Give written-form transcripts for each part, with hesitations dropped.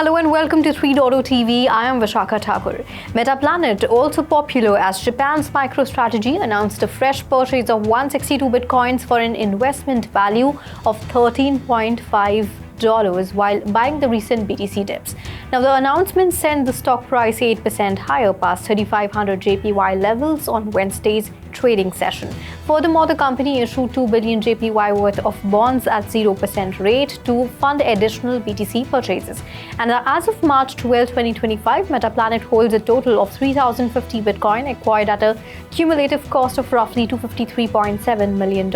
Hello and welcome to 3.0 TV. I am Vishakha Thakur. Metaplanet, also popular as Japan's MicroStrategy, announced a fresh purchase of 162 bitcoins for an investment value of $13.5 while buying the recent BTC dips. Now, the announcement sent the stock price 8% higher past 3,500 JPY levels on Wednesday's trading session. Furthermore, the company issued 2 billion JPY worth of bonds at 0% rate to fund additional BTC purchases. And as of March 12, 2025, Metaplanet holds a total of 3,050 Bitcoin acquired at a cumulative cost of roughly $253.7 million,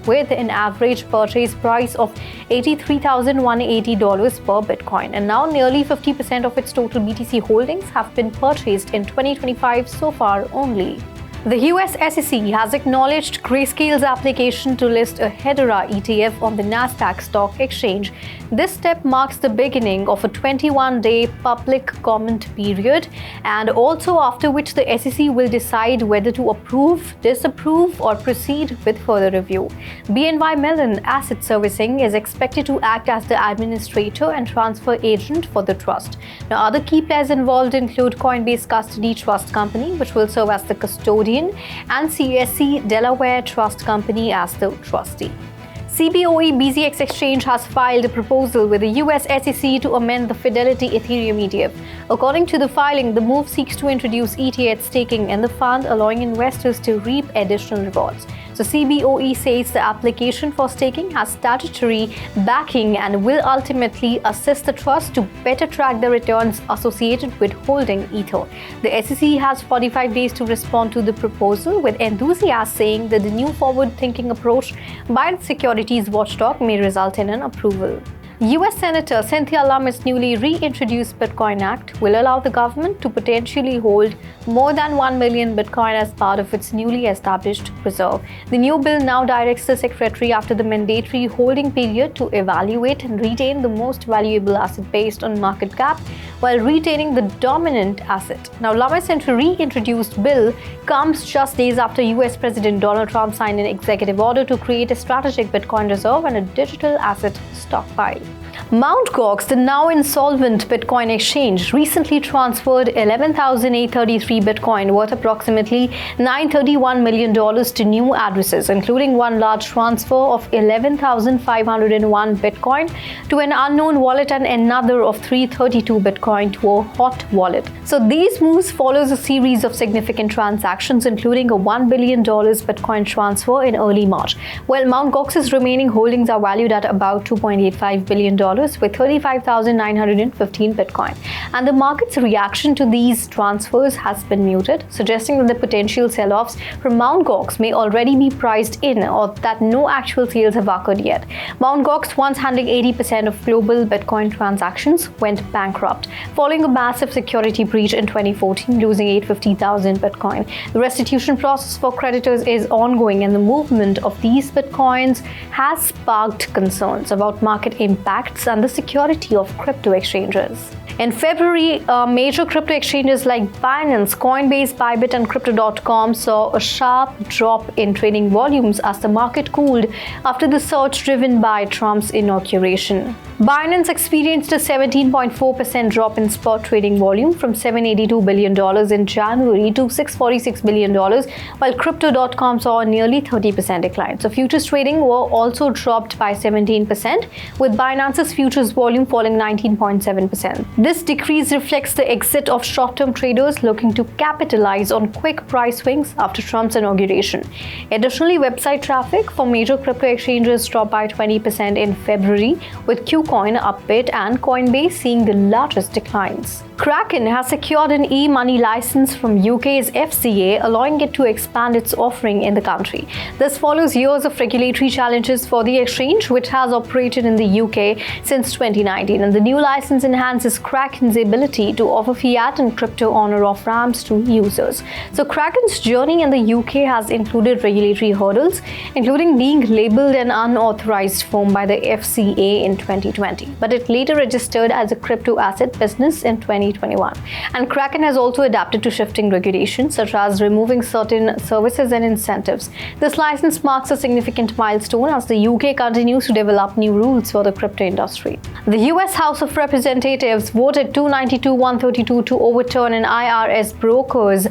with an average purchase price of $83,180 per Bitcoin. And now nearly 50% of its total BTC holdings have been purchased in 2025 so far only. The US SEC has acknowledged Grayscale's application to list a Hedera ETF on the Nasdaq stock exchange. This step marks the beginning of a 21-day public comment period, and also after which the SEC will decide whether to approve, disapprove, or proceed with further review. BNY Mellon Asset Servicing is expected to act as the administrator and transfer agent for the trust. Now, other key players involved include Coinbase Custody Trust Company, which will serve as the custodian, and CSC Delaware Trust Company as the trustee. CBOE BZX Exchange has filed a proposal with the US SEC to amend the Fidelity Ethereum ETF. According to the filing, the move seeks to introduce ETH staking in the fund, allowing investors to reap additional rewards. So CBOE says the application for staking has statutory backing and will ultimately assist the trust to better track the returns associated with holding Ether. The SEC has 45 days to respond to the proposal, with enthusiasts saying that the new forward-thinking approach by the securities watchdog may result in an approval. US Senator Cynthia Lummis' newly reintroduced Bitcoin Act will allow the government to potentially hold more than 1 million Bitcoin as part of its newly established reserve. The new bill now directs the Secretary after the mandatory holding period to evaluate and retain the most valuable asset based on market cap while retaining the dominant asset. Now, Lummis' reintroduced bill comes just days after US President Donald Trump signed an executive order to create a strategic Bitcoin reserve and a digital asset stockpile. Mt. Gox, the now insolvent Bitcoin exchange, recently transferred 11,833 Bitcoin worth approximately $931 million to new addresses, including one large transfer of 11,501 Bitcoin to an unknown wallet and another of 332 Bitcoin to a hot wallet. So these moves follows a series of significant transactions, including a $1 billion Bitcoin transfer in early March, while Mt. Gox's remaining holdings are valued at about $2.85 billion, with 35,915 Bitcoin. And the market's reaction to these transfers has been muted, suggesting that the potential sell-offs from Mt. Gox may already be priced in, or that no actual sales have occurred yet. Mt. Gox, once handling 80% of global Bitcoin transactions, went bankrupt following a massive security breach in 2014, losing 850,000 Bitcoin. The restitution process for creditors is ongoing, and the movement of these Bitcoins has sparked concerns about market impacts and the security of crypto exchanges. In February, major crypto exchanges like Binance, Coinbase, Bybit, and Crypto.com saw a sharp drop in trading volumes as the market cooled after the surge driven by Trump's inauguration. Binance experienced a 17.4% drop in spot trading volume from $782 billion in January to $646 billion, while Crypto.com saw a nearly 30% decline. So futures trading were also dropped by 17%, with Binance's futures volume falling 19.7%. This decrease reflects the exit of short-term traders looking to capitalize on quick price swings after Trump's inauguration. Additionally, website traffic for major crypto exchanges dropped by 20% in February, with KuCoin, Upbit, and Coinbase seeing the largest declines. Kraken has secured an e-money license from UK's FCA, allowing it to expand its offering in the country. This follows years of regulatory challenges for the exchange, which has operated in the UK since 2019, and the new license enhances Kraken's ability to offer fiat and crypto on or off ramps to users. So Kraken's journey in the UK has included regulatory hurdles, including being labeled an unauthorized firm by the FCA in 2020, but it later registered as a crypto asset business in 2021. And Kraken has also adapted to shifting regulations, such as removing certain services and incentives. This license marks a significant milestone as the UK continues to develop new rules for the crypto industry. industry. The US House of Representatives voted 292-132 to overturn an IRS brokers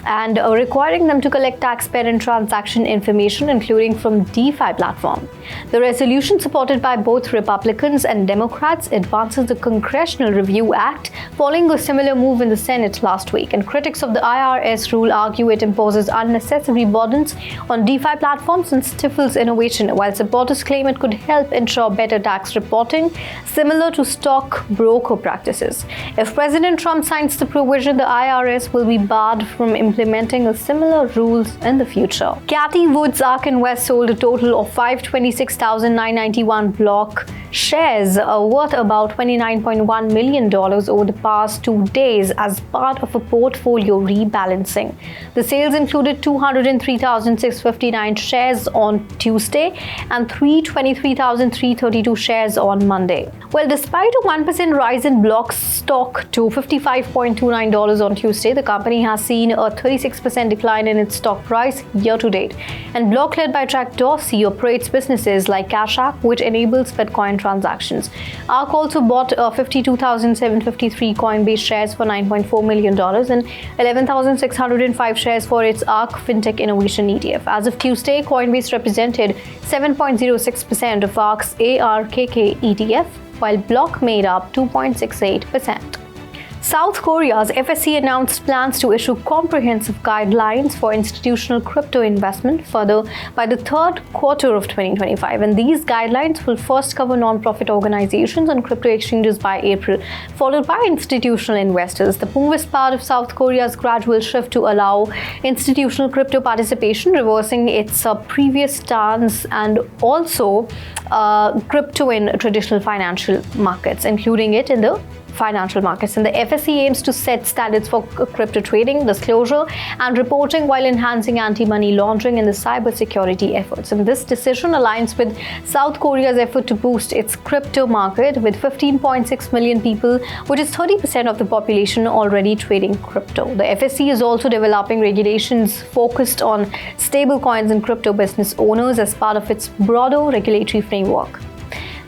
and requiring them to collect taxpayer and transaction information, including from DeFi platform. The resolution, supported by both Republicans and Democrats, advances the Congressional Review Act following a similar move in the Senate last week. And critics of the IRS rule argue it imposes unnecessary burdens on DeFi platforms and stifles innovation, while supporters claim it could help ensure better tax reporting, similar to stock broker practices. If President Trump signs the provision, the IRS will be barred from implementing a similar rules in the future. Cathie Wood's ARK Invest sold a total of 526,991 block shares worth about $29.1 million over the past 2 days as part of a portfolio rebalancing. The sales included 203,659 shares on Tuesday and 323,332 shares on Monday. Well, despite a 1% rise in block stock to $55.29 on Tuesday, the company has seen a 36% decline in its stock price year to date. And block, led by Jack Dorsey, operates businesses like Cash App, which enables Bitcoin transactions. ARK also bought 52,753 Coinbase shares for $9.4 million and 11,605 shares for its ARK Fintech Innovation ETF. As of Tuesday, Coinbase represented 7.06% of ARK's ARKK ETF, while Block made up 2.68%. South Korea's FSC announced plans to issue comprehensive guidelines for institutional crypto investment further by the third quarter of 2025. And these guidelines will first cover non-profit organizations and crypto exchanges by April, followed by institutional investors. The move is part of South Korea's gradual shift to allow institutional crypto participation, reversing its previous stance and also crypto in traditional financial markets, including it in the financial markets. And the FSC aims to set standards for crypto trading, disclosure, and reporting while enhancing anti-money laundering and the cybersecurity efforts. And this decision aligns with South Korea's effort to boost its crypto market, with 15.6 million people, which is 30% of the population, already trading crypto. The FSC is also developing regulations focused on stablecoins and crypto business owners as part of its broader regulatory framework.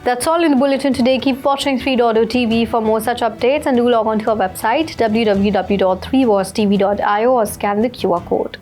That's all in the bulletin today. Keep watching 3.0 TV for more such updates, and do log on to our website www.3voicetv.io or scan the QR code.